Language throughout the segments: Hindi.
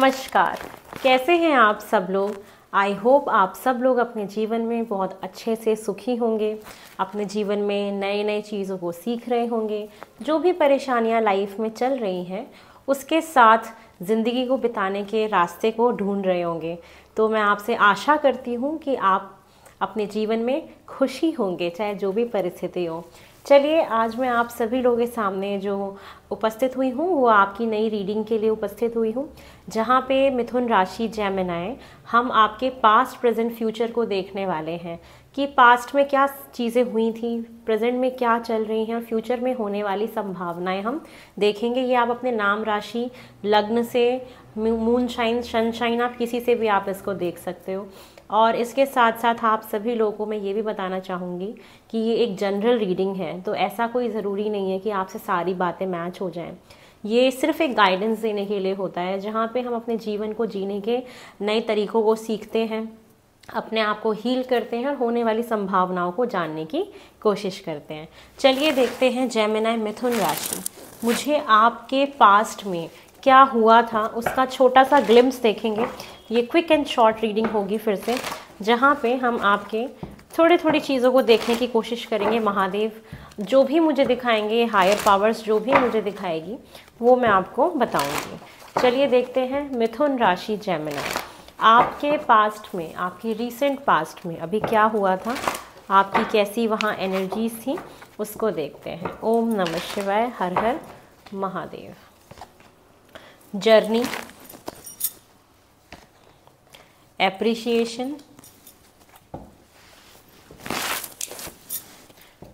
नमस्कार। कैसे हैं आप सब लोग। आई होप आप सब लोग अपने जीवन में बहुत अच्छे से सुखी होंगे, अपने जीवन में नए नए चीज़ों को सीख रहे होंगे। जो भी परेशानियां लाइफ में चल रही हैं उसके साथ ज़िंदगी को बिताने के रास्ते को ढूंढ रहे होंगे। तो मैं आपसे आशा करती हूँ कि आप अपने जीवन में खुशी होंगे, चाहे जो भी परिस्थिति हो। चलिए, आज मैं आप सभी लोगों के सामने जो उपस्थित हुई हूँ वो आपकी नई रीडिंग के लिए उपस्थित हुई हूँ, जहाँ पे मिथुन राशि जेमिनी, हम आपके पास्ट प्रेजेंट फ्यूचर को देखने वाले हैं कि पास्ट में क्या चीज़ें हुई थी, प्रेजेंट में क्या चल रही हैं और फ्यूचर में होने वाली संभावनाएं हम देखेंगे। ये आप अपने नाम राशि लग्न से, मून शाइन, सनशाइन, आप किसी से भी आप इसको देख सकते हो। और इसके साथ साथ आप सभी लोगों को मैं ये भी बताना चाहूँगी कि ये एक जनरल रीडिंग है, तो ऐसा कोई ज़रूरी नहीं है कि आपसे सारी बातें मैच हो जाएं। ये सिर्फ एक गाइडेंस देने के लिए होता है, जहाँ पे हम अपने जीवन को जीने के नए तरीक़ों को सीखते हैं, अपने आप को हील करते हैं और होने वाली संभावनाओं को जानने की कोशिश करते हैं। चलिए देखते हैं जेमिनी मिथुन राशि, मुझे आपके पास्ट में क्या हुआ था उसका छोटा सा ग्लिम्स देखेंगे। ये क्विक एंड शॉर्ट रीडिंग होगी फिर से, जहाँ पे हम आपके थोड़ी थोड़ी चीज़ों को देखने की कोशिश करेंगे। महादेव जो भी मुझे दिखाएंगे, हायर पावर्स जो भी मुझे दिखाएगी वो मैं आपको बताऊंगी। चलिए देखते हैं मिथुन राशि जेमिनी, आपके पास्ट में, आपकी रीसेंट पास्ट में अभी क्या हुआ था, आपकी कैसी वहाँ एनर्जीज थी, उसको देखते हैं। ओम नमः शिवाय, हर हर महादेव। जर्नी, एप्रिशिएशन,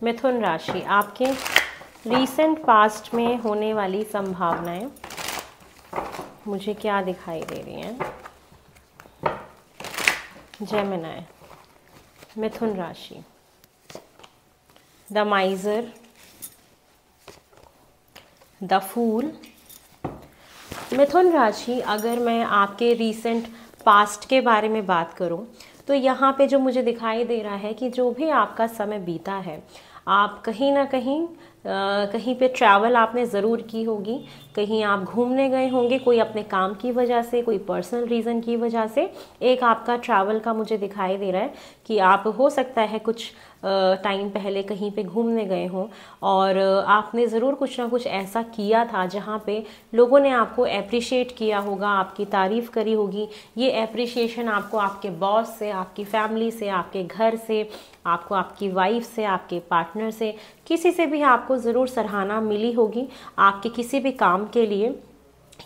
मिथुन राशि आपके रीसेंट पास्ट में होने वाली संभावनाएं मुझे क्या दिखाई दे रही हैं। जेमिनी मिथुन राशि, द माइजर, द फूल। मिथुन राशि, अगर मैं आपके रीसेंट पास्ट के बारे में बात करूं तो यहाँ पे जो मुझे दिखाई दे रहा है कि जो भी आपका समय बीता है, आप कहीं ना कहीं कहीं पे ट्रैवल आपने ज़रूर की होगी, कहीं आप घूमने गए होंगे, कोई अपने काम की वजह से, कोई पर्सनल रीज़न की वजह से एक आपका ट्रैवल का मुझे दिखाई दे रहा है कि आप हो सकता है कुछ टाइम पहले कहीं पे घूमने गए हों और आपने ज़रूर कुछ ना कुछ ऐसा किया था जहाँ पे लोगों ने आपको एप्रिशिएट किया होगा, आपकी तारीफ़ करी होगी। ये एप्रिशिएशन आपको आपके बॉस से, आपकी फैमिली से, आपके घर से, आपको आपकी वाइफ से, आपके पार्टनर से, किसी से भी आपको ज़रूर सराहना मिली होगी आपके किसी भी काम के लिए।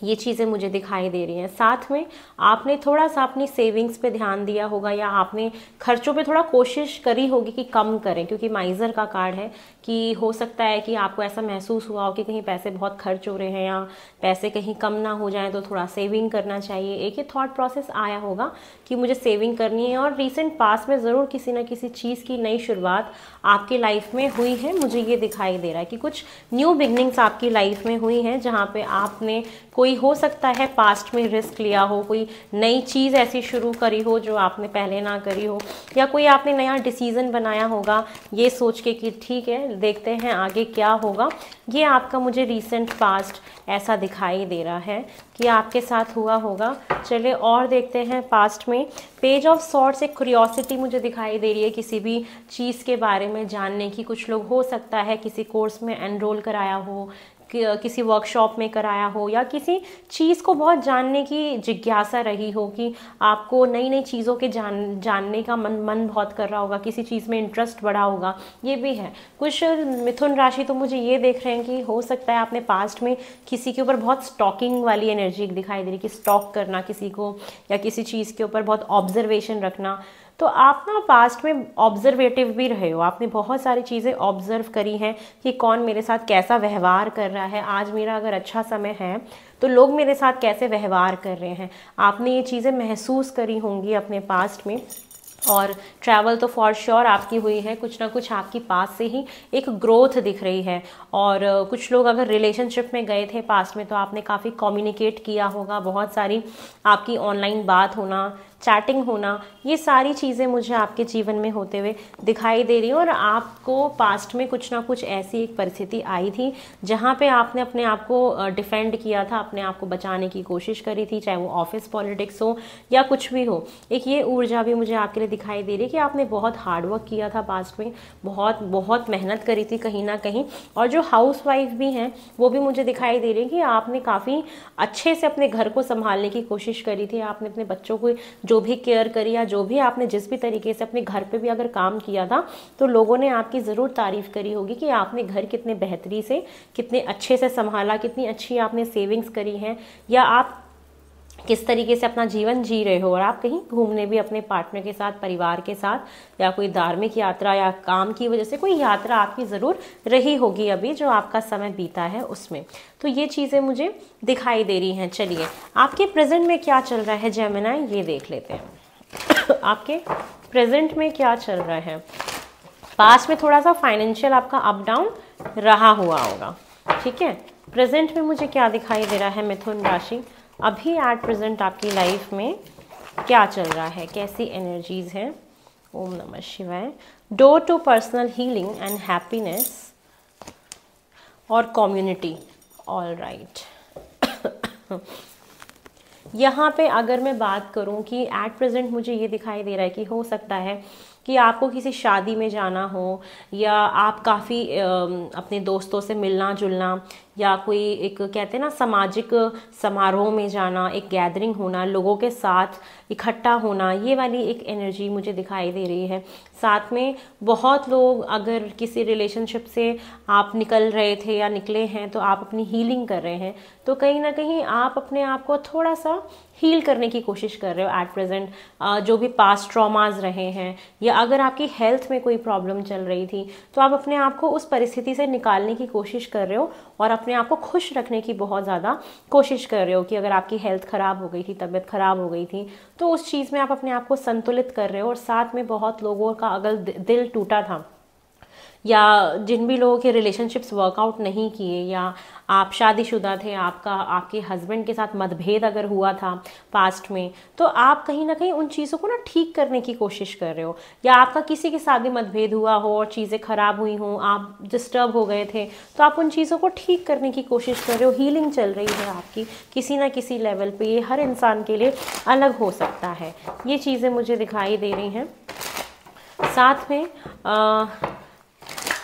ये चीज़ें मुझे दिखाई दे रही हैं। साथ में आपने थोड़ा सा अपनी सेविंग्स पे ध्यान दिया होगा या आपने खर्चों पे थोड़ा कोशिश करी होगी कि कम करें, क्योंकि माइजर का कार्ड है कि हो सकता है कि आपको ऐसा महसूस हुआ हो कि कहीं पैसे बहुत खर्च हो रहे हैं या पैसे कहीं कम ना हो जाएं, तो थोड़ा सेविंग करना चाहिए। एक ही थॉट प्रोसेस आया होगा कि मुझे सेविंग करनी है। और रिसेंट पास्ट में ज़रूर किसी न किसी चीज़ की नई शुरुआत आपकी लाइफ में हुई है। मुझे ये दिखाई दे रहा है कि कुछ न्यू बिगनिंग्स आपकी लाइफ में हुई हैं, जहाँ पे आपने कोई हो सकता है पास्ट में रिस्क लिया हो, कोई नई चीज़ ऐसी शुरू करी हो जो आपने पहले ना करी हो, या कोई आपने नया डिसीज़न बनाया होगा ये सोच के कि ठीक है देखते हैं आगे क्या होगा। ये आपका मुझे रीसेंट पास्ट ऐसा दिखाई दे रहा है कि आपके साथ हुआ होगा। चलिए और देखते हैं पास्ट में। पेज ऑफ सॉर्ड्स, एक क्यूरियोसिटी मुझे दिखाई दे रही है किसी भी चीज़ के बारे में जानने की। कुछ लोग हो सकता है किसी कोर्स में एनरोल कराया हो, किसी वर्कशॉप में कराया हो, या किसी चीज़ को बहुत जानने की जिज्ञासा रही हो कि आपको नई नई चीज़ों के जानने का मन बहुत कर रहा होगा, किसी चीज़ में इंटरेस्ट बढ़ा होगा। ये भी है। कुछ मिथुन राशि तो मुझे ये देख रहे हैं कि हो सकता है आपने पास्ट में किसी के ऊपर बहुत स्टॉकिंग वाली एनर्जी दिखाई दे रही, कि स्टॉक करना किसी को या किसी चीज़ के ऊपर बहुत ऑब्जर्वेशन रखना। तो आप ना पास्ट में ऑब्जर्वेटिव भी रहे हो, आपने बहुत सारी चीज़ें ऑब्जर्व करी हैं कि कौन मेरे साथ कैसा व्यवहार कर रहा है। आज मेरा अगर अच्छा समय है तो लोग मेरे साथ कैसे व्यवहार कर रहे हैं, आपने ये चीज़ें महसूस करी होंगी अपने पास्ट में। और ट्रैवल तो फॉर श्योर आपकी हुई है, कुछ ना कुछ आपकी पास से ही एक ग्रोथ दिख रही है। और कुछ लोग अगर रिलेशनशिप में गए थे पास्ट में तो आपने काफ़ी कम्युनिकेट किया होगा, बहुत सारी आपकी ऑनलाइन बात होना, चैटिंग होना, ये सारी चीज़ें मुझे आपके जीवन में होते हुए दिखाई दे रही हैं। और आपको पास्ट में कुछ ना कुछ ऐसी एक परिस्थिति आई थी जहाँ पे आपने अपने आप को डिफेंड किया था, अपने आप को बचाने की कोशिश करी थी, चाहे वो ऑफिस पॉलिटिक्स हो या कुछ भी हो। एक ये ऊर्जा भी मुझे आपके लिए दिखाई दे रही है कि आपने बहुत हार्डवर्क किया था पास्ट में, बहुत बहुत मेहनत करी थी कहीं ना कहीं। और जो हाउस वाइफ भी हैं वो भी मुझे दिखाई दे रही है कि आपने काफ़ी अच्छे से अपने घर को संभालने की कोशिश करी थी, आपने अपने बच्चों को जो भी केयर करी या जो भी आपने जिस भी तरीके से अपने घर पे भी अगर काम किया था तो लोगों ने आपकी ज़रूर तारीफ करी होगी कि आपने घर कितने बेहतरी से, कितने अच्छे से संभाला, कितनी अच्छी आपने सेविंग्स करी हैं, या आप किस तरीके से अपना जीवन जी रहे हो। और आप कहीं घूमने भी अपने पार्टनर के साथ, परिवार के साथ, या कोई धार्मिक यात्रा या काम की वजह से कोई यात्रा आपकी ज़रूर रही होगी अभी जो आपका समय बीता है उसमें। तो ये चीज़ें मुझे दिखाई दे रही हैं। चलिए आपके प्रेजेंट में क्या चल रहा है जेमिनी, ये देख लेते हैं। आपके प्रेजेंट में क्या चल रहा है। पास्ट में थोड़ा सा फाइनेंशियल आपका अप डाउन रहा हुआ होगा, ठीक है। प्रेजेंट में मुझे क्या दिखाई दे रहा है मिथुन राशि, अभी एट प्रेजेंट आपकी लाइफ में क्या चल रहा है, कैसी एनर्जीज हैं। ओम नमः शिवाय। Door to personal healing and happiness और कम्युनिटी। All right. यहाँ पे अगर मैं बात करूँ कि एट प्रेजेंट मुझे ये दिखाई दे रहा है कि हो सकता है कि आपको किसी शादी में जाना हो, या आप काफ़ी अपने दोस्तों से मिलना जुलना, या कोई एक कहते हैं ना सामाजिक समारोह में जाना, एक गैदरिंग होना, लोगों के साथ इकट्ठा होना, ये वाली एक एनर्जी मुझे दिखाई दे रही है। साथ में बहुत लोग अगर किसी रिलेशनशिप से आप निकल रहे थे या निकले हैं तो आप अपनी हीलिंग कर रहे हैं, तो कहीं ना कहीं आप अपने आप को थोड़ा सा हील करने की कोशिश कर रहे हो एट प्रेजेंट। जो भी पास्ट ट्रॉमाज रहे हैं, या अगर आपकी हेल्थ में कोई प्रॉब्लम चल रही थी तो आप अपने आप को उस परिस्थिति से निकालने की कोशिश कर रहे हो और अपने आप को खुश रखने की बहुत ज़्यादा कोशिश कर रहे हो। कि अगर आपकी हेल्थ ख़राब हो गई थी, तबीयत ख़राब हो गई थी, तो उस चीज़ में आप अपने आप को संतुलित कर रहे हो। और साथ में बहुत लोगों का अगर दिल टूटा था, या जिन भी लोगों के रिलेशनशिप्स वर्कआउट नहीं किए, या आप शादीशुदा थे, आपके हस्बैंड के साथ मतभेद अगर हुआ था पास्ट में, तो आप कहीं ना कहीं उन चीज़ों को ना ठीक करने की कोशिश कर रहे हो। या आपका किसी के साथ भी मतभेद हुआ हो और चीज़ें खराब हुई हों, आप डिस्टर्ब हो गए थे, तो आप उन चीज़ों को ठीक करने की कोशिश कर रहे हो। हीलिंग चल रही है आपकी किसी ना किसी लेवल पे। ये हर इंसान के लिए अलग हो सकता है, ये चीज़ें मुझे दिखाई दे रही हैं। साथ में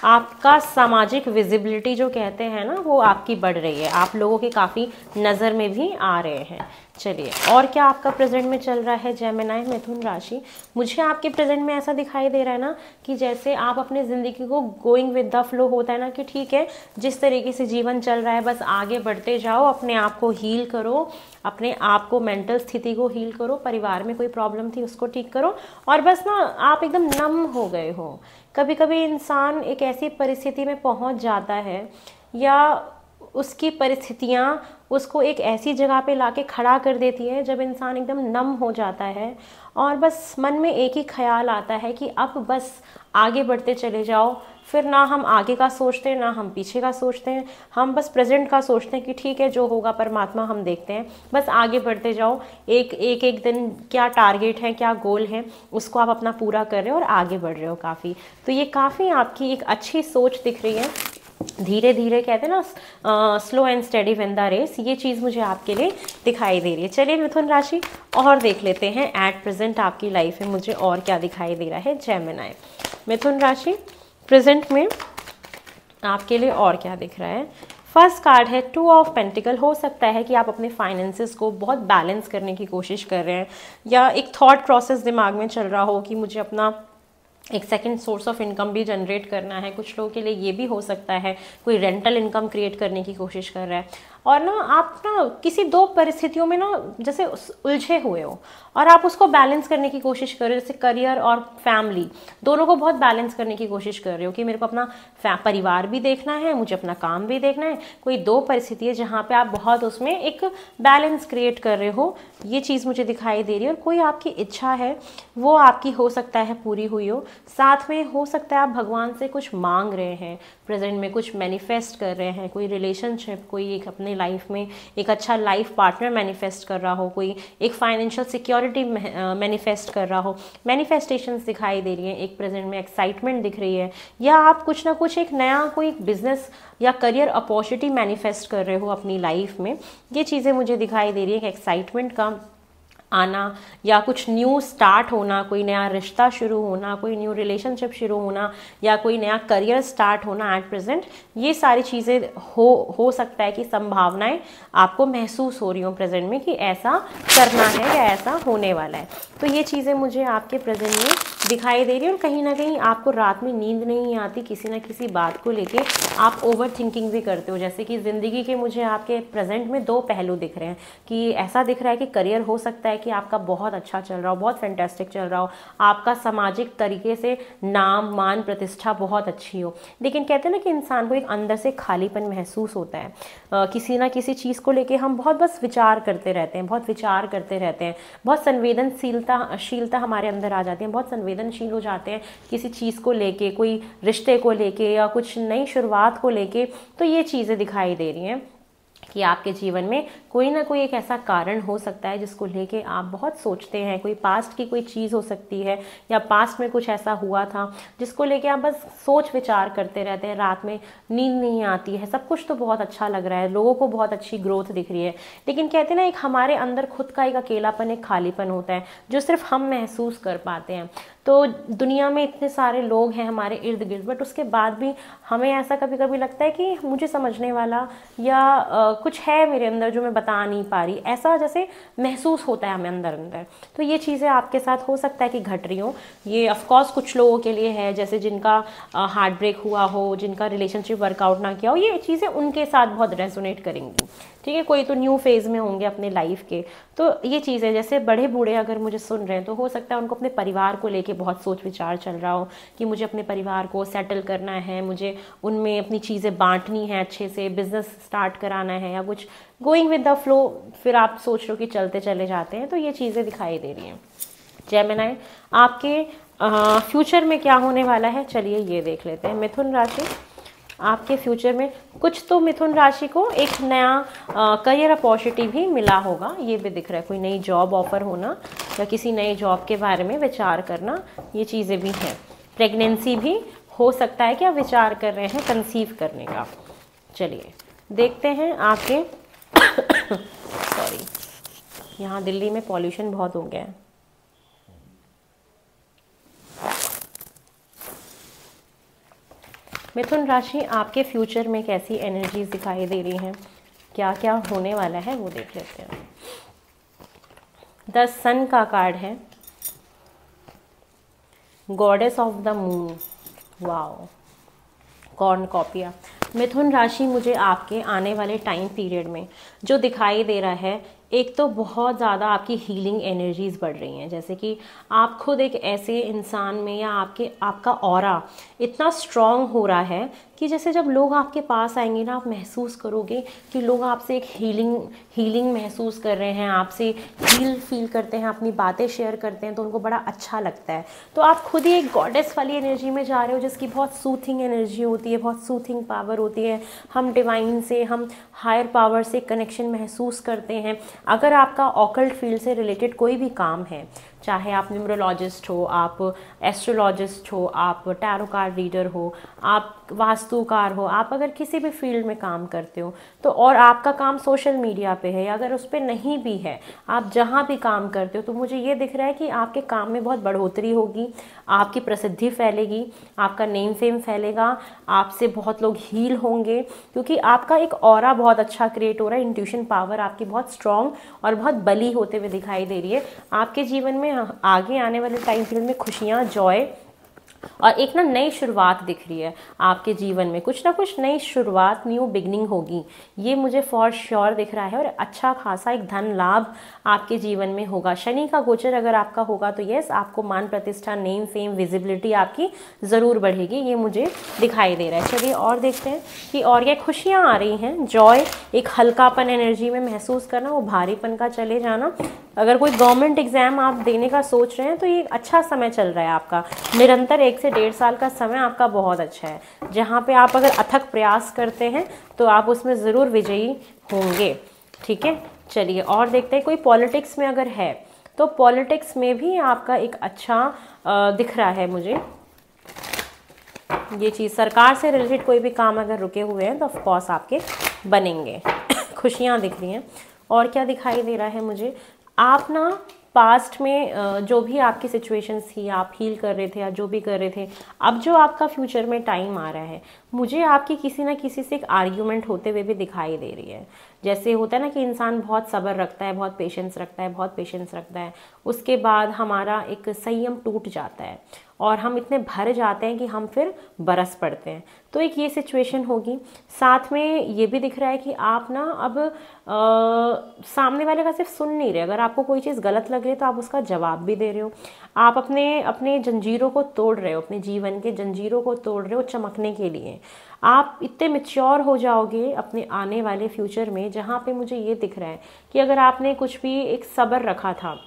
आपका सामाजिक विजिबिलिटी जो कहते हैं ना, वो आपकी बढ़ रही है, आप लोगों के काफ़ी नज़र में भी आ रहे हैं। चलिए और क्या आपका प्रेजेंट में चल रहा है जेमिनी मिथुन राशि। मुझे आपके प्रेजेंट में ऐसा दिखाई दे रहा है ना कि जैसे आप अपने ज़िंदगी को गोइंग विद द फ्लो होता है ना, कि ठीक है जिस तरीके से जीवन चल रहा है बस आगे बढ़ते जाओ, अपने आप को हील करो, अपने आप को मेंटल स्थिति को हील करो, परिवार में कोई प्रॉब्लम थी उसको ठीक करो, और बस ना आप एकदम नम हो गए हो। कभी कभी इंसान एक ऐसी परिस्थिति में पहुंच जाता है, या उसकी परिस्थितियाँ उसको एक ऐसी जगह पे लाके खड़ा कर देती है जब इंसान एकदम नम हो जाता है, और बस मन में एक ही ख्याल आता है कि अब बस आगे बढ़ते चले जाओ। फिर ना हम आगे का सोचते हैं, ना हम पीछे का सोचते हैं, हम बस प्रेजेंट का सोचते हैं कि ठीक है जो होगा परमात्मा हम देखते हैं, बस आगे बढ़ते जाओ। एक दिन क्या टारगेट है, क्या गोल है, उसको आप अपना पूरा कर रहे हो और आगे बढ़ रहे हो काफ़ी। तो ये काफ़ी आपकी एक अच्छी सोच दिख रही है। धीरे धीरे कहते हैं ना slow and steady win the race, ये चीज़ मुझे आपके लिए दिखाई दे रही है। चलिए मिथुन राशि और देख लेते हैं एट प्रेजेंट आपकी लाइफ में मुझे और क्या दिखाई दे रहा है जेमिनी मिथुन राशि। प्रेजेंट में आपके लिए और क्या दिख रहा है। फर्स्ट कार्ड है 2 ऑफ पेंटिकल। हो सकता है कि आप अपने फाइनेंसेस को बहुत बैलेंस करने की कोशिश कर रहे हैं, या एक थॉट प्रोसेस दिमाग में चल रहा हो कि मुझे अपना एक सेकंड सोर्स ऑफ इनकम भी जनरेट करना है। कुछ लोगों के लिए ये भी हो सकता है कोई रेंटल इनकम क्रिएट करने की कोशिश कर रहा है। और ना आप ना किसी दो परिस्थितियों में ना जैसे उलझे हुए हो और आप उसको बैलेंस करने की कोशिश कर रहे हो, जैसे करियर और फैमिली दोनों को बहुत बैलेंस करने की कोशिश कर रहे हो कि मेरे को अपना परिवार भी देखना है, मुझे अपना काम भी देखना है। कोई दो परिस्थिति है जहाँ पे आप बहुत उसमें एक बैलेंस क्रिएट कर रहे हो, ये चीज़ मुझे दिखाई दे रही है। और कोई आपकी इच्छा है वो आपकी हो सकता है पूरी हुई हो, साथ में हो सकता है आप भगवान से कुछ मांग रहे हैं, प्रेजेंट में कुछ मैनिफेस्ट कर रहे हैं, कोई रिलेशनशिप, कोई एक अपने लाइफ में एक अच्छा लाइफ पार्टनर मैनिफेस्ट कर रहा हो, कोई एक फाइनेंशियल सिक्योरिटी मैनिफेस्ट कर रहा हो। मैनिफेस्टेशंस दिखाई दे रही हैं, एक प्रेजेंट में एक्साइटमेंट दिख रही है, या आप कुछ ना कुछ एक नया कोई बिजनेस या करियर अपॉर्चुनिटी मैनिफेस्ट कर रहे हो अपनी लाइफ में। ये चीज़ें मुझे दिखाई दे रही है कि एक्साइटमेंट का आना या कुछ न्यू स्टार्ट होना, कोई नया रिश्ता शुरू होना, कोई न्यू रिलेशनशिप शुरू होना या कोई नया करियर स्टार्ट होना एट प्रेजेंट, ये सारी चीज़ें हो सकता है कि संभावनाएं आपको महसूस हो रही हो प्रेजेंट में कि ऐसा करना है या ऐसा होने वाला है। तो ये चीज़ें मुझे आपके प्रेजेंट में दिखाई दे रही है। और कहीं ना कहीं आपको रात में नींद नहीं आती, किसी ना किसी बात को लेके आप ओवर थिंकिंग भी करते हो। जैसे कि ज़िंदगी के मुझे आपके प्रेजेंट में दो पहलू दिख रहे हैं कि ऐसा दिख रहा है कि करियर हो सकता है कि आपका बहुत अच्छा चल रहा हो, बहुत फैंटास्टिक चल रहा हो, आपका सामाजिक तरीके से नाम मान प्रतिष्ठा बहुत अच्छी हो, लेकिन कहते हैं ना कि इंसान को एक अंदर से खालीपन महसूस होता है। किसी ना किसी चीज़ को लेके हम बहुत बस विचार करते रहते हैं, बहुत विचार करते रहते हैं, बहुत शीलता हमारे अंदर आ जाती है, बहुत संवेदनशील हो जाते हैं किसी चीज़ को लेके, कोई रिश्ते को लेके या कुछ नई शुरुआत को लेके। तो ये चीज़ें दिखाई दे रही हैं कि आपके जीवन में कोई ना कोई एक ऐसा कारण हो सकता है जिसको लेके आप बहुत सोचते हैं। कोई पास्ट की कोई चीज़ हो सकती है या पास्ट में कुछ ऐसा हुआ था जिसको लेके आप बस सोच विचार करते रहते हैं, रात में नींद नहीं आती है। सब कुछ तो बहुत अच्छा लग रहा है, लोगों को बहुत अच्छी ग्रोथ दिख रही है, लेकिन कहते हैं ना एक हमारे अंदर खुद का एक अकेलापन, एक खालीपन होता है जो सिर्फ हम महसूस कर पाते हैं। तो दुनिया में इतने सारे लोग हैं हमारे इर्द गिर्द, बट उसके बाद भी हमें ऐसा कभी कभी लगता है कि मुझे समझने वाला या कुछ है मेरे अंदर जो मैं बता नहीं पा रही, ऐसा जैसे महसूस होता है हमें अंदर अंदर। तो ये चीज़ें आपके साथ हो सकता है कि घट रही हो। ये ऑफकोर्स कुछ लोगों के लिए है जैसे जिनका हार्ट ब्रेक हुआ हो, जिनका रिलेशनशिप वर्कआउट ना किया हो, ये चीज़ें उनके साथ बहुत रेजोनेट करेंगी। ठीक है, कोई तो न्यू फेज़ में होंगे अपने लाइफ के। तो ये चीज़ें जैसे बड़े बूढ़े अगर मुझे सुन रहे हैं तो हो सकता है उनको अपने परिवार को लेके बहुत सोच विचार चल रहा हो कि मुझे अपने परिवार को सेटल करना है, मुझे उनमें अपनी चीज़ें बांटनी है, अच्छे से बिजनेस स्टार्ट कराना है या कुछ गोइंग विद द फ्लो, फिर आप सोच रहे हो कि चलते चले जाते हैं। तो ये चीज़ें दिखाई दे रही हैं। जेमिनी, आपके फ्यूचर में क्या होने वाला है, चलिए ये देख लेते हैं। मिथुन राशि, आपके फ्यूचर में कुछ तो मिथुन राशि को एक नया करियर अपॉर्चुनिटी भी मिला होगा, ये भी दिख रहा है। कोई नई जॉब ऑफर होना या किसी नई जॉब के बारे में विचार करना, ये चीज़ें भी हैं। प्रेगनेंसी भी हो सकता है कि आप विचार कर रहे हैं कंसीव करने का। चलिए देखते हैं आपके सॉरी, यहाँ दिल्ली में पॉल्यूशन बहुत हो गया है। मिथुन राशि, आपके फ्यूचर में कैसी एनर्जीज दिखाई दे रही हैं, क्या क्या होने वाला है वो देख लेते हैं। 10 सन का कार्ड है, goddess of the moon, wow, cornucopia. मिथुन राशि, मुझे आपके आने वाले टाइम पीरियड में जो दिखाई दे रहा है, एक तो बहुत ज़्यादा आपकी हीलिंग एनर्जीज़ बढ़ रही हैं, जैसे कि आप खुद एक ऐसे इंसान में या आपका ऑरा इतना स्ट्रॉन्ग हो रहा है कि जैसे जब लोग आपके पास आएंगे ना, आप महसूस करोगे कि लोग आपसे एक हीलिंग महसूस कर रहे हैं, आपसे हील फील करते हैं, अपनी बातें शेयर करते हैं तो उनको बड़ा अच्छा लगता है। तो आप खुद ही एक गॉडेस वाली एनर्जी में जा रहे हो जिसकी बहुत सूथिंग एनर्जी होती है, बहुत सूथिंग पावर होती है। हम डिवाइन से, हम हायर पावर से कनेक्शन महसूस करते हैं। अगर आपका ऑकल्ट फील्ड से रिलेटेड कोई भी काम है, चाहे आप न्यूमरोलॉजिस्ट हो, आप एस्ट्रोलॉजिस्ट हो, आप टैरो कार्ड रीडर हो, आप वास्तुकार हो, आप अगर किसी भी फील्ड में काम करते हो तो, और आपका काम सोशल मीडिया पे है या अगर उस पर नहीं भी है, आप जहाँ भी काम करते हो, तो मुझे ये दिख रहा है कि आपके काम में बहुत बढ़ोतरी होगी, आपकी प्रसिद्धि फैलेगी, आपका नेम फेम फैलेगा, आपसे बहुत लोग हील होंगे, क्योंकि आपका एक ऑरा बहुत अच्छा क्रिएट हो रहा है। इंट्यूशन पावर आपकी बहुत स्ट्रॉन्ग और बहुत बली होते हुए दिखाई दे रही है। आपके जीवन में आगे आने वाले टाइम पीरियड में खुशियाँ, जॉय और एक ना नई शुरुआत दिख रही है आपके जीवन में, कुछ ना कुछ नई शुरुआत, न्यू बिगनिंग होगी, ये मुझे फॉर श्योर दिख रहा है। और अच्छा खासा एक धन लाभ आपके जीवन में होगा। शनि का गोचर अगर आपका होगा तो यस, आपको मान प्रतिष्ठा, नेम, फेम, विजिबिलिटी आपकी ज़रूर बढ़ेगी, ये मुझे दिखाई दे रहा है। चलिए और देखते हैं कि और क्या खुशियाँ आ रही हैं। जॉय, एक हल्कापन एनर्जी में महसूस करना, वो भारीपन का चले जाना। अगर कोई गवर्नमेंट एग्जाम आप देने का सोच रहे हैं तो ये अच्छा समय चल रहा है आपका। निरंतर 1 से 1.5 साल का समय आपका बहुत अच्छा है, जहाँ पे आप अगर अथक प्रयास करते हैं तो आप उसमें ज़रूर विजयी होंगे। ठीक है, चलिए और देखते हैं। कोई पॉलिटिक्स में अगर है तो पॉलिटिक्स में भी आपका एक अच्छा दिख रहा है मुझे ये चीज़। सरकार से रिलेटेड कोई भी काम अगर रुके हुए हैं तो ऑफकोर्स आपके बनेंगे। खुशियाँ दिख रही हैं। और क्या दिखाई दे रहा है मुझे, आप ना पास्ट में जो भी आपकी सिचुएशंस थी, आप हील कर रहे थे या जो भी कर रहे थे, अब जो आपका फ्यूचर में टाइम आ रहा है, मुझे आपकी किसी ना किसी से एक आर्ग्यूमेंट होते हुए भी दिखाई दे रही है। जैसे होता है ना कि इंसान बहुत सब्र रखता है, बहुत पेशेंस रखता है, बहुत पेशेंस रखता है, उसके बाद हमारा एक संयम टूट जाता है और हम इतने भर जाते हैं कि हम फिर बरस पड़ते हैं। तो एक ये सिचुएशन होगी। साथ में ये भी दिख रहा है कि आप ना अब सामने वाले का सिर्फ सुन नहीं रहे। अगर आपको कोई चीज़ गलत लग रही है तो आप उसका जवाब भी दे रहे हो। आप अपने अपने जंजीरों को तोड़ रहे हो, अपने जीवन के जंजीरों को तोड़ रहे हो चमकने के लिए। आप इतने मैच्योर हो जाओगे अपने आने वाले फ्यूचर में, जहाँ पे मुझे ये दिख रहा है कि अगर आपने कुछ भी एक सब्र रखा था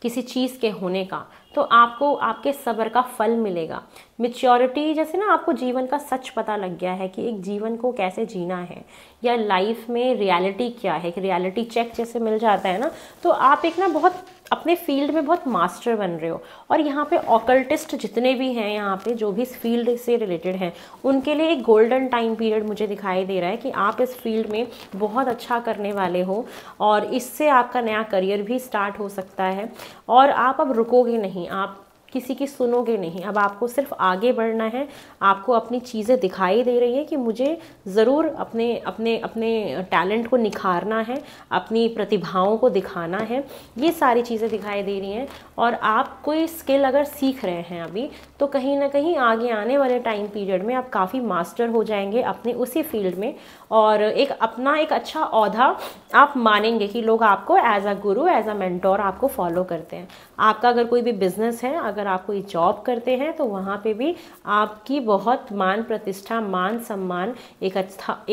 किसी चीज़ के होने का, तो आपको आपके सब्र का फल मिलेगा। मैच्योरिटी, जैसे ना आपको जीवन का सच पता लग गया है कि एक जीवन को कैसे जीना है या लाइफ में रियलिटी क्या है, कि रियलिटी चेक जैसे मिल जाता है ना, तो आप एक ना बहुत अपने फील्ड में बहुत मास्टर बन रहे हो। और यहाँ पे ऑकल्टिस्ट जितने भी हैं, यहाँ पे जो भी इस फील्ड से रिलेटेड हैं, उनके लिए एक गोल्डन टाइम पीरियड मुझे दिखाई दे रहा है कि आप इस फील्ड में बहुत अच्छा करने वाले हो और इससे आपका नया करियर भी स्टार्ट हो सकता है। और आप अब रुकोगे नहीं, आप किसी की सुनोगे नहीं, अब आपको सिर्फ आगे बढ़ना है। आपको अपनी चीज़ें दिखाई दे रही है कि मुझे ज़रूर अपने अपने अपने टैलेंट को निखारना है, अपनी प्रतिभाओं को दिखाना है, ये सारी चीज़ें दिखाई दे रही हैं। और आप कोई स्किल अगर सीख रहे हैं अभी, तो कहीं ना कहीं आगे आने वाले टाइम पीरियड में आप काफ़ी मास्टर हो जाएंगे अपने उसी फील्ड में और एक अपना एक अच्छा औहदा आप मानेंगे कि लोग आपको as a Guru, as a mentor आपको फॉलो करते हैं। आपका अगर कोई भी बिजनेस है, अगर आप कोई जॉब करते हैं, तो वहाँ पे भी आपकी बहुत मान प्रतिष्ठा, मान सम्मान, एक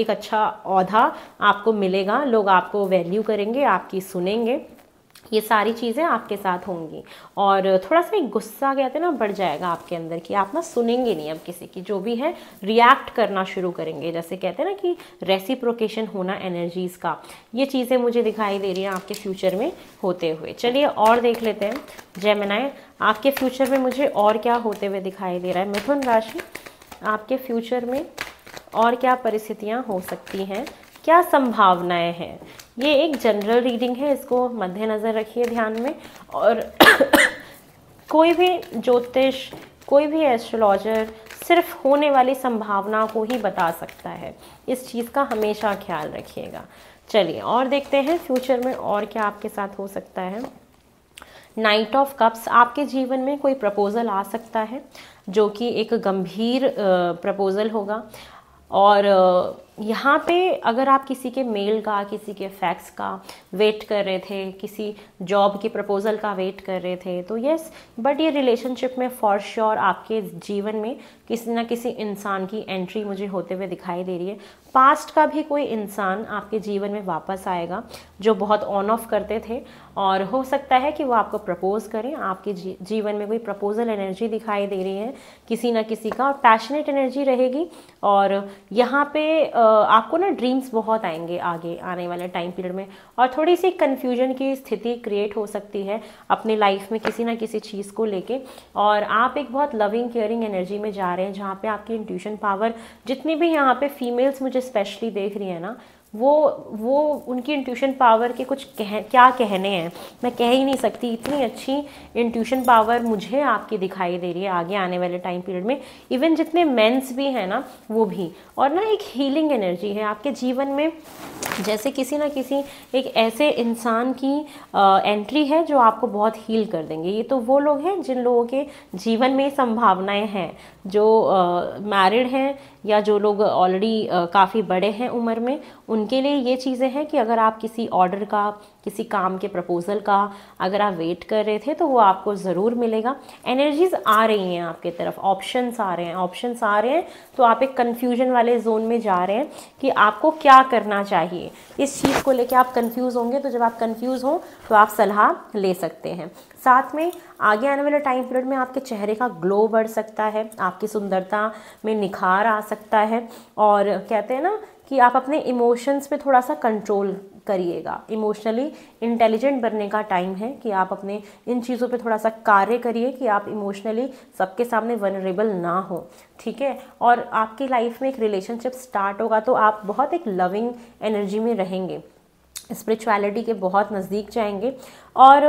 अच्छा औहदा आपको मिलेगा। लोग आपको वैल्यू करेंगे, आपकी सुनेंगे, ये सारी चीज़ें आपके साथ होंगी। और थोड़ा सा एक गुस्सा कहते हैं ना बढ़ जाएगा आपके अंदर कि आप ना सुनेंगे नहीं अब किसी की, जो भी है रिएक्ट करना शुरू करेंगे। जैसे कहते हैं ना कि रेसिप्रोकेशन होना एनर्जीज़ का, ये चीज़ें मुझे दिखाई दे रही हैं आपके फ्यूचर में होते हुए। चलिए और देख लेते हैं जेमिनी, आपके फ्यूचर में मुझे और क्या होते हुए दिखाई दे रहा है। मिथुन राशि, आपके फ्यूचर में और क्या परिस्थितियाँ हो सकती हैं, क्या संभावनाएं हैं। ये एक जनरल रीडिंग है, इसको मद्देनज़र रखिए ध्यान में। और कोई भी ज्योतिष, कोई भी एस्ट्रोलॉजर सिर्फ होने वाली संभावना को ही बता सकता है, इस चीज़ का हमेशा ख्याल रखिएगा। चलिए और देखते हैं फ्यूचर में और क्या आपके साथ हो सकता है। नाइट ऑफ कप्स, आपके जीवन में कोई प्रपोजल आ सकता है जो कि एक गंभीर प्रपोजल होगा। और यहाँ पे अगर आप किसी के मेल का, किसी के फैक्स का वेट कर रहे थे, किसी जॉब की प्रपोजल का वेट कर रहे थे, तो यस, बट ये रिलेशनशिप में फॉर श्योर आपके जीवन में किसी ना किसी इंसान की एंट्री मुझे होते हुए दिखाई दे रही है। पास्ट का भी कोई इंसान आपके जीवन में वापस आएगा जो बहुत ऑन ऑफ करते थे, और हो सकता है कि वो आपको प्रपोज करें। आपके जीवन में कोई प्रपोजल एनर्जी दिखाई दे रही है किसी ना किसी का, पैशनेट एनर्जी रहेगी। और यहाँ पे आपको ना ड्रीम्स बहुत आएंगे आगे आने वाले टाइम पीरियड में, और थोड़ी सी कन्फ्यूजन की स्थिति क्रिएट हो सकती है अपनी लाइफ में किसी ना किसी चीज़ को लेके। और आप एक बहुत लविंग केयरिंग एनर्जी में जा रहे हैं, जहाँ पे आपकी इंट्यूशन पावर, जितनी भी यहाँ पे फीमेल्स मुझे स्पेशली देख रही है ना, वो उनकी इंट्यूशन पावर के कुछ क्या कहने हैं, मैं कह ही नहीं सकती। इतनी अच्छी इंट्यूशन पावर मुझे आपकी दिखाई दे रही है आगे आने वाले टाइम पीरियड में। इवन जितने मेंस भी हैं ना वो भी, और ना एक हीलिंग एनर्जी है आपके जीवन में, जैसे किसी ना किसी एक ऐसे इंसान की एंट्री है जो आपको बहुत हील कर देंगे। ये तो वो लोग हैं जिन लोगों के जीवन में संभावनाएं हैं, जो मैरिड हैं या जो लोग ऑलरेडी काफ़ी बड़े हैं उम्र में, उनके लिए ये चीज़ें हैं कि अगर आप किसी ऑर्डर का, किसी काम के प्रपोजल का अगर आप वेट कर रहे थे तो वो आपको ज़रूर मिलेगा। एनर्जीज आ रही हैं आपके तरफ, ऑप्शंस आ रहे हैं, तो आप एक कन्फ्यूजन वाले जोन में जा रहे हैं कि आपको क्या करना चाहिए। इस चीज़ को लेकर आप कंफ्यूज होंगे, तो जब आप कंफ्यूज हों तो आप सलाह ले सकते हैं। साथ में आगे आने वाले टाइम पीरियड में आपके चेहरे का ग्लो बढ़ सकता है, आपकी सुंदरता में निखार आ सकता है, और कहते हैं ना कि आप अपने इमोशंस पे थोड़ा सा कंट्रोल करिएगा। इमोशनली इंटेलिजेंट बनने का टाइम है कि आप अपने इन चीज़ों पे थोड़ा सा कार्य करिए कि आप इमोशनली सबके सामने वनरेबल ना हो, ठीक है। और आपकी लाइफ में एक रिलेशनशिप स्टार्ट होगा तो आप बहुत एक लविंग एनर्जी में रहेंगे, स्पिरिचुअलिटी के बहुत नज़दीक जाएंगे। और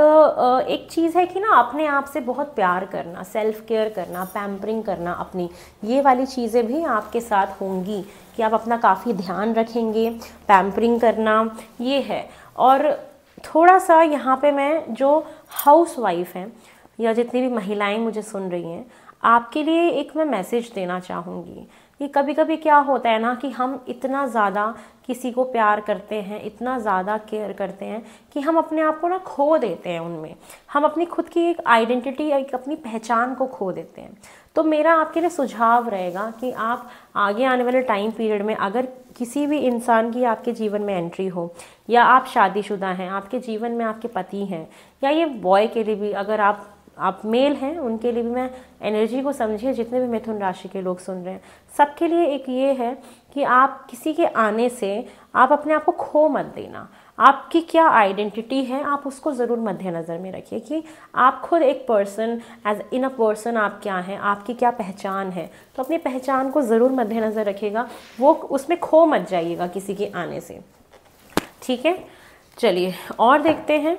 एक चीज़ है कि ना अपने आप से बहुत प्यार करना, सेल्फ केयर करना, पैम्परिंग करना अपनी, ये वाली चीज़ें भी आपके साथ होंगी कि आप अपना काफ़ी ध्यान रखेंगे, पैम्परिंग करना ये है। और थोड़ा सा यहाँ पे मैं जो हाउस वाइफ हैं या जितनी भी महिलाएं मुझे सुन रही हैं, आपके लिए एक मैं मैसेज देना चाहूँगी कि कभी कभी क्या होता है ना कि हम इतना ज़्यादा किसी को प्यार करते हैं, इतना ज़्यादा केयर करते हैं कि हम अपने आप को ना खो देते हैं उनमें, हम अपनी खुद की एक आइडेंटिटी, एक अपनी पहचान को खो देते हैं। तो मेरा आपके लिए सुझाव रहेगा कि आप आगे आने वाले टाइम पीरियड में अगर किसी भी इंसान की आपके जीवन में एंट्री हो, या आप शादीशुदा हैं, आपके जीवन में आपके पति हैं, या ये बॉय के लिए भी अगर आप मेल हैं उनके लिए भी मैं एनर्जी को समझिए, जितने भी मिथुन राशि के लोग सुन रहे हैं सबके लिए एक ये है कि आप किसी के आने से आप अपने आप को खो मत देना। आपकी क्या आइडेंटिटी है आप उसको ज़रूर मद्देनज़र में रखिए कि आप खुद एक person, as in a person आप क्या हैं, आपकी क्या पहचान है। तो अपनी पहचान को ज़रूर मद्देनज़र रखिएगा, वो उसमें खो मत जाइएगा किसी के आने से, ठीक है। चलिए और देखते हैं।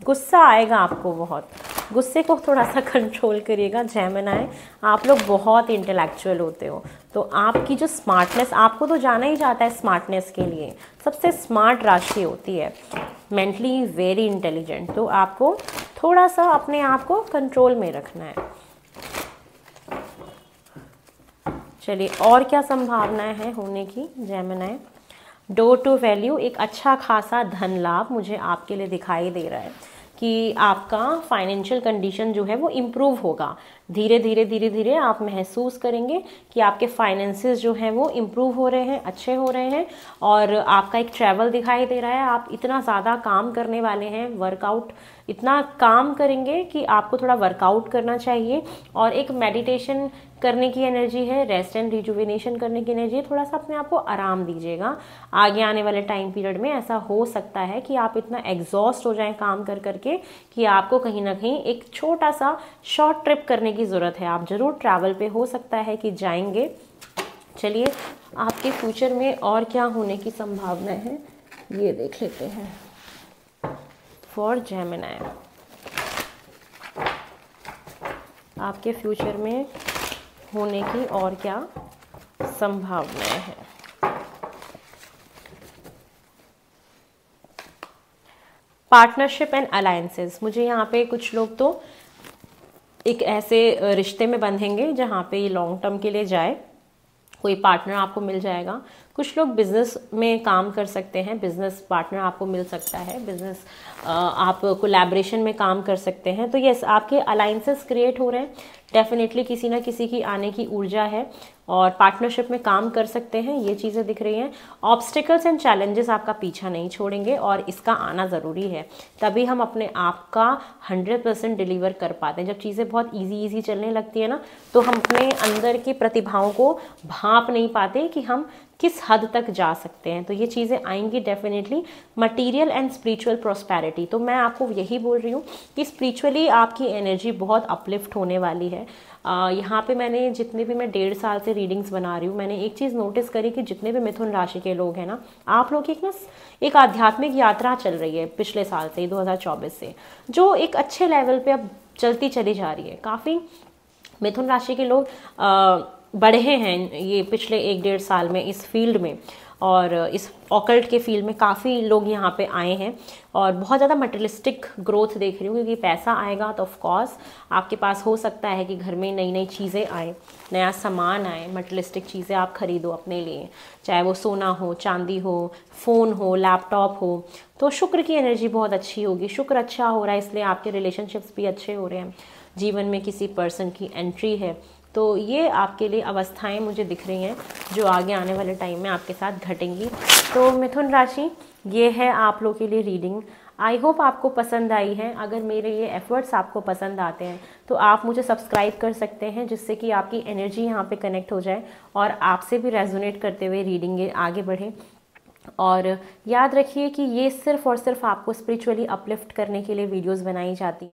गुस्सा आएगा आपको बहुत, गुस्से को थोड़ा सा कंट्रोल करिएगा। जेमिनी, आप लोग बहुत इंटेलेक्चुअल होते हो, तो आपकी जो स्मार्टनेस, आपको तो जाना ही जाता है स्मार्टनेस के लिए, सबसे स्मार्ट राशि होती है, मेंटली वेरी इंटेलिजेंट। तो आपको थोड़ा सा अपने आप को कंट्रोल में रखना है। चलिए और क्या संभावनाएं हैं होने की जेमिनी। डोर टू वैल्यू, एक अच्छा खासा धन लाभ मुझे आपके लिए दिखाई दे रहा है कि आपका फाइनेंशियल कंडीशन जो है वो इम्प्रूव होगा। धीरे धीरे आप महसूस करेंगे कि आपके फाइनेंसेस जो हैं वो इम्प्रूव हो रहे हैं, अच्छे हो रहे हैं। और आपका एक ट्रैवल दिखाई दे रहा है, आप इतना ज़्यादा काम करने वाले हैं, वर्कआउट इतना काम करेंगे कि आपको थोड़ा वर्कआउट करना चाहिए। और एक मेडिटेशन करने की एनर्जी है, रेस्ट एंड रिजुविनेशन करने की एनर्जी है। थोड़ा सा अपने आप को आराम दीजिएगा। आगे आने वाले टाइम पीरियड में ऐसा हो सकता है कि आप इतना एग्जॉस्ट हो जाएं काम कर करके कि आपको कहीं ना कहीं एक छोटा सा शॉर्ट ट्रिप करने की ज़रूरत है। आप ज़रूर ट्रैवल पे हो सकता है कि जाएंगे। चलिए आपके फ्यूचर में और क्या होने की संभावना है ये देख लेते हैं फॉर जेमिनी। आपके फ्यूचर में होने की और क्या संभावनाएं हैं। पार्टनरशिप एंड अलायंसेस, मुझे यहाँ पे कुछ लोग तो एक ऐसे रिश्ते में बंधेंगे जहाँ पे ये लॉन्ग टर्म के लिए जाए, कोई पार्टनर आपको मिल जाएगा। कुछ लोग बिजनेस में काम कर सकते हैं, बिजनेस पार्टनर आपको मिल सकता है, बिजनेस आप कोलैबोरेशन में काम कर सकते हैं। तो यस, आपके अलायंसेस क्रिएट हो रहे हैं, डेफिनेटली किसी ना किसी की आने की ऊर्जा है और पार्टनरशिप में काम कर सकते हैं, ये चीज़ें दिख रही हैं। ऑब्स्टिकल्स एंड चैलेंजेस आपका पीछा नहीं छोड़ेंगे और इसका आना ज़रूरी है, तभी हम अपने आप का 100% डिलीवर कर पाते हैं। जब चीज़ें बहुत इजी चलने लगती है ना, तो हम अपने अंदर की प्रतिभाओं को भांप नहीं पाते कि हम किस हद तक जा सकते हैं। तो ये चीज़ें आएंगी definitely. Material and spiritual prosperity, तो मैं आपको यही बोल रही हूँ कि स्पिरिचुअली आपकी एनर्जी बहुत अपलिफ्ट होने वाली है। यहाँ पे मैंने जितने भी मैं 1.5 साल से रीडिंग्स बना रही हूँ, मैंने एक चीज़ नोटिस करी कि जितने भी मिथुन राशि के लोग हैं ना, आप लोग की एक आध्यात्मिक यात्रा चल रही है पिछले साल से, 2024 से, जो एक अच्छे लेवल पे अब चलती चली जा रही है। काफ़ी मिथुन राशि के लोग बढ़े हैं ये पिछले 1-1.5 साल में इस फील्ड में, और इस ऑकल्ट के फील्ड में काफ़ी लोग यहाँ पे आए हैं, और बहुत ज़्यादा मटेरियलिस्टिक ग्रोथ देख रही हूँ, क्योंकि पैसा आएगा तो ऑफ कोर्स आपके पास हो सकता है कि घर में नई नई चीज़ें आए, नया सामान आए, मटेरियलिस्टिक चीज़ें आप खरीदो अपने लिए, चाहे वो सोना हो, चांदी हो, फ़ोन हो, लैपटॉप हो। तो शुक्र की एनर्जी बहुत अच्छी होगी, शुक्र अच्छा हो रहा है, इसलिए आपके रिलेशनशिप्स भी अच्छे हो रहे हैं, जीवन में किसी पर्सन की एंट्री है। तो ये आपके लिए अवस्थाएं मुझे दिख रही हैं जो आगे आने वाले टाइम में आपके साथ घटेंगी। तो मिथुन राशि, ये है आप लोगों के लिए रीडिंग। आई होप आपको पसंद आई है। अगर मेरे ये एफर्ट्स आपको पसंद आते हैं तो आप मुझे सब्सक्राइब कर सकते हैं, जिससे कि आपकी एनर्जी यहाँ पे कनेक्ट हो जाए और आपसे भी रेजोनेट करते हुए रीडिंग आगे बढ़े। और याद रखिए कि ये सिर्फ और सिर्फ आपको स्पिरिचुअली अपलिफ्ट करने के लिए वीडियोज़ बनाई जाती हैं।